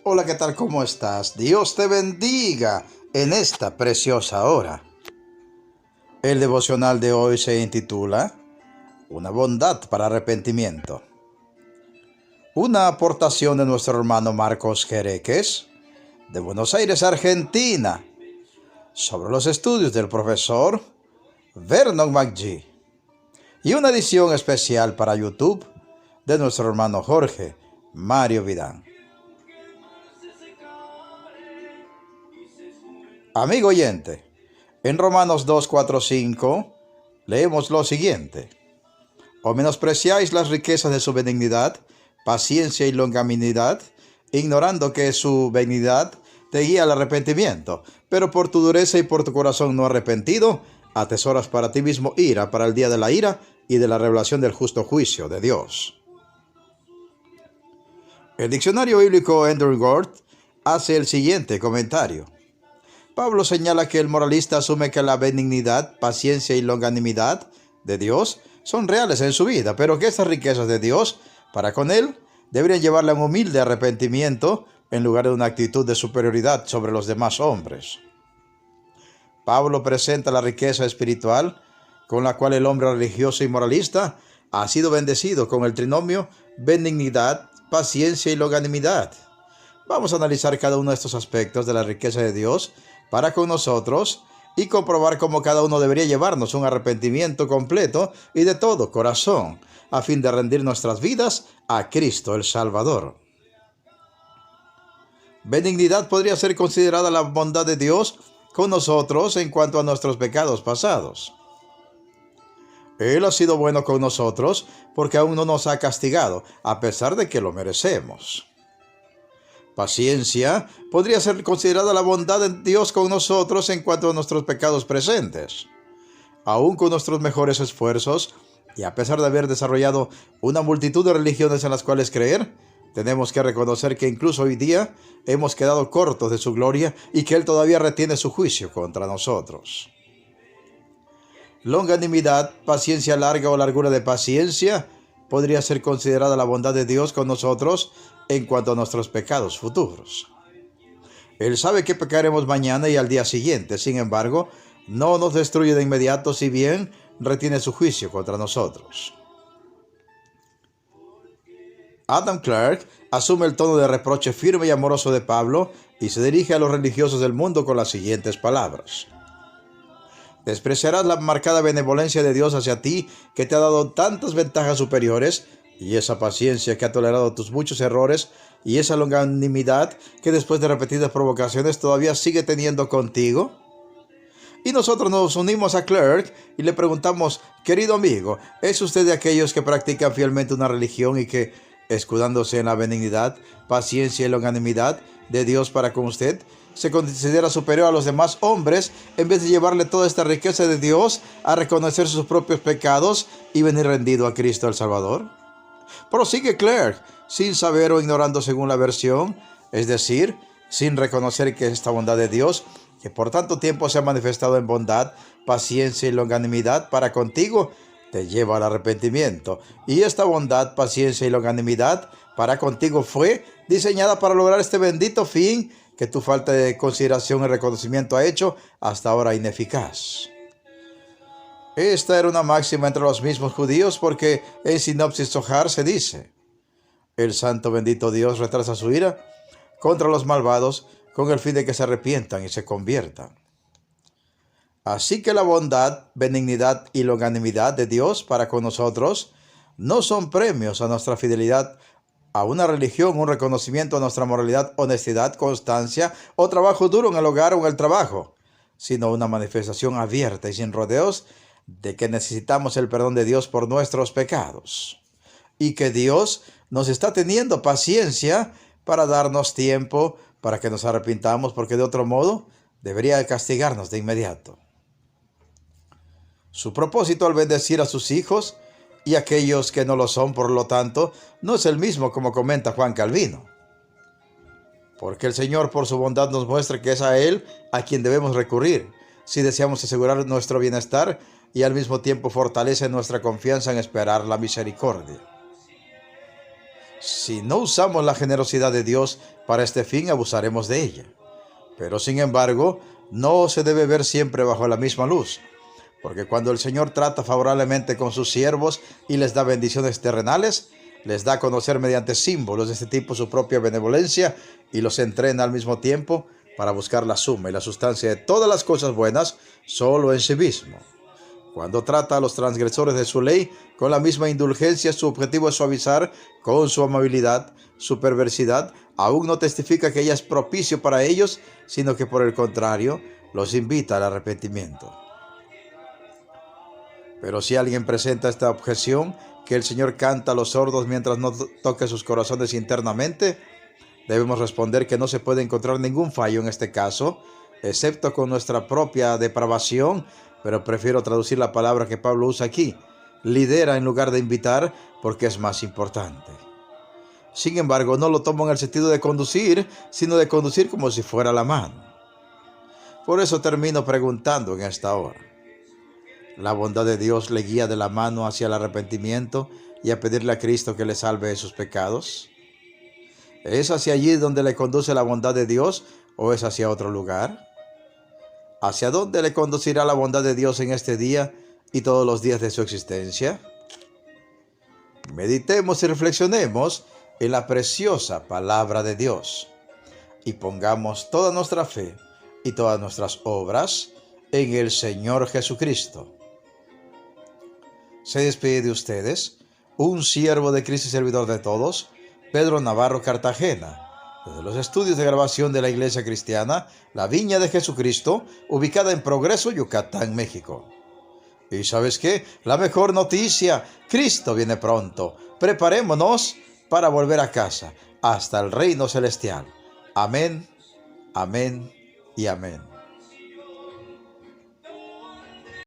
Hola, ¿qué tal? ¿Cómo estás? Dios te bendiga en esta preciosa hora. El devocional de hoy se intitula Una bondad para arrepentimiento. Una aportación de nuestro hermano Marcos Jereques, de Buenos Aires, Argentina, sobre los estudios del profesor Vernon McGee. Y una edición especial para YouTube de nuestro hermano Jorge Mario Vidán. Amigo oyente, en Romanos 2, 4, 5 leemos lo siguiente: ¿O menospreciáis las riquezas de su benignidad, paciencia y longanimidad, ignorando que su benignidad te guía al arrepentimiento? Pero por tu dureza y por tu corazón no arrepentido, atesoras para ti mismo ira para el día de la ira y de la revelación del justo juicio de Dios. El diccionario bíblico Andrew Ward hace el siguiente comentario. Pablo señala que el moralista asume que la benignidad, paciencia y longanimidad de Dios son reales en su vida, pero que estas riquezas de Dios, para con él, deberían llevarle a un humilde arrepentimiento en lugar de una actitud de superioridad sobre los demás hombres. Pablo presenta la riqueza espiritual con la cual el hombre religioso y moralista ha sido bendecido con el trinomio benignidad, paciencia y longanimidad. Vamos a analizar cada uno de estos aspectos de la riqueza de Dios para con nosotros y comprobar cómo cada uno debería llevarnos un arrepentimiento completo y de todo corazón, a fin de rendir nuestras vidas a Cristo el Salvador. Benignidad podría ser considerada la bondad de Dios con nosotros en cuanto a nuestros pecados pasados. Él ha sido bueno con nosotros porque aún no nos ha castigado, a pesar de que lo merecemos. Paciencia podría ser considerada la bondad de Dios con nosotros en cuanto a nuestros pecados presentes. Aún con nuestros mejores esfuerzos, y a pesar de haber desarrollado una multitud de religiones en las cuales creer, tenemos que reconocer que incluso hoy día hemos quedado cortos de su gloria y que Él todavía retiene su juicio contra nosotros. Longanimidad, paciencia larga o largura de paciencia, podría ser considerada la bondad de Dios con nosotros en cuanto a nuestros pecados futuros. Él sabe que pecaremos mañana y al día siguiente, sin embargo, no nos destruye de inmediato, si bien retiene su juicio contra nosotros. Adam Clarke asume el tono de reproche firme y amoroso de Pablo y se dirige a los religiosos del mundo con las siguientes palabras: despreciarás la marcada benevolencia de Dios hacia ti, que te ha dado tantas ventajas superiores, y esa paciencia que ha tolerado tus muchos errores, y esa longanimidad que después de repetidas provocaciones todavía sigue teniendo contigo. Y nosotros nos unimos a Clarke y le preguntamos: querido amigo, ¿es usted de aquellos que practican fielmente una religión y que, escudándose en la benignidad, paciencia y longanimidad de Dios para con usted, se considera superior a los demás hombres, en vez de llevarle toda esta riqueza de Dios a reconocer sus propios pecados y venir rendido a Cristo el Salvador? Prosigue Clarke, sin saber o ignorando según la versión, es decir, sin reconocer que esta bondad de Dios, que por tanto tiempo se ha manifestado en bondad, paciencia y longanimidad para contigo, te lleva al arrepentimiento. Y esta bondad, paciencia y longanimidad para contigo fue diseñada para lograr este bendito fin que tu falta de consideración y reconocimiento ha hecho hasta ahora ineficaz. Esta era una máxima entre los mismos judíos porque en Sinopsis Zohar se dice: el santo bendito Dios retrasa su ira contra los malvados con el fin de que se arrepientan y se conviertan. Así que la bondad, benignidad y longanimidad de Dios para con nosotros no son premios a nuestra fidelidad a una religión, un reconocimiento a nuestra moralidad, honestidad, constancia o trabajo duro en el hogar o en el trabajo, sino una manifestación abierta y sin rodeos de que necesitamos el perdón de Dios por nuestros pecados y que Dios nos está teniendo paciencia para darnos tiempo para que nos arrepintamos, porque de otro modo debería castigarnos de inmediato. Su propósito al bendecir a sus hijos y aquellos que no lo son, por lo tanto, no es el mismo, como comenta Juan Calvino. Porque el Señor por su bondad nos muestra que es a Él a quien debemos recurrir si deseamos asegurar nuestro bienestar, y al mismo tiempo fortalece nuestra confianza en esperar la misericordia. Si no usamos la generosidad de Dios para este fin, abusaremos de ella. Pero sin embargo, no se debe ver siempre bajo la misma luz, porque cuando el Señor trata favorablemente con sus siervos y les da bendiciones terrenales, les da a conocer mediante símbolos de este tipo su propia benevolencia y los entrena al mismo tiempo para buscar la suma y la sustancia de todas las cosas buenas solo en sí mismo. Cuando trata a los transgresores de su ley con la misma indulgencia, su objetivo es suavizar con su amabilidad su perversidad. Aún no testifica que ella es propicio para ellos, sino que por el contrario, los invita al arrepentimiento. Pero si alguien presenta esta objeción, que el Señor canta a los sordos mientras no toque sus corazones internamente, debemos responder que no se puede encontrar ningún fallo en este caso, excepto con nuestra propia depravación, pero prefiero traducir la palabra que Pablo usa aquí: lidera en lugar de invitar, porque es más importante. Sin embargo, no lo tomo en el sentido de conducir, sino de conducir como si fuera la mano. Por eso termino preguntando en esta hora: ¿la bondad de Dios le guía de la mano hacia el arrepentimiento y a pedirle a Cristo que le salve de sus pecados? ¿Es hacia allí donde le conduce la bondad de Dios o es hacia otro lugar? ¿Hacia dónde le conducirá la bondad de Dios en este día y todos los días de su existencia? Meditemos y reflexionemos en la preciosa palabra de Dios y pongamos toda nuestra fe y todas nuestras obras en el Señor Jesucristo. Se despide de ustedes un siervo de Cristo y servidor de todos, Pedro Navarro Cartagena, desde los estudios de grabación de la Iglesia Cristiana La Viña de Jesucristo, ubicada en Progreso, Yucatán, México. ¿Y sabes qué? La mejor noticia: Cristo viene pronto. Preparémonos para volver a casa, hasta el reino celestial. Amén, amén y amén.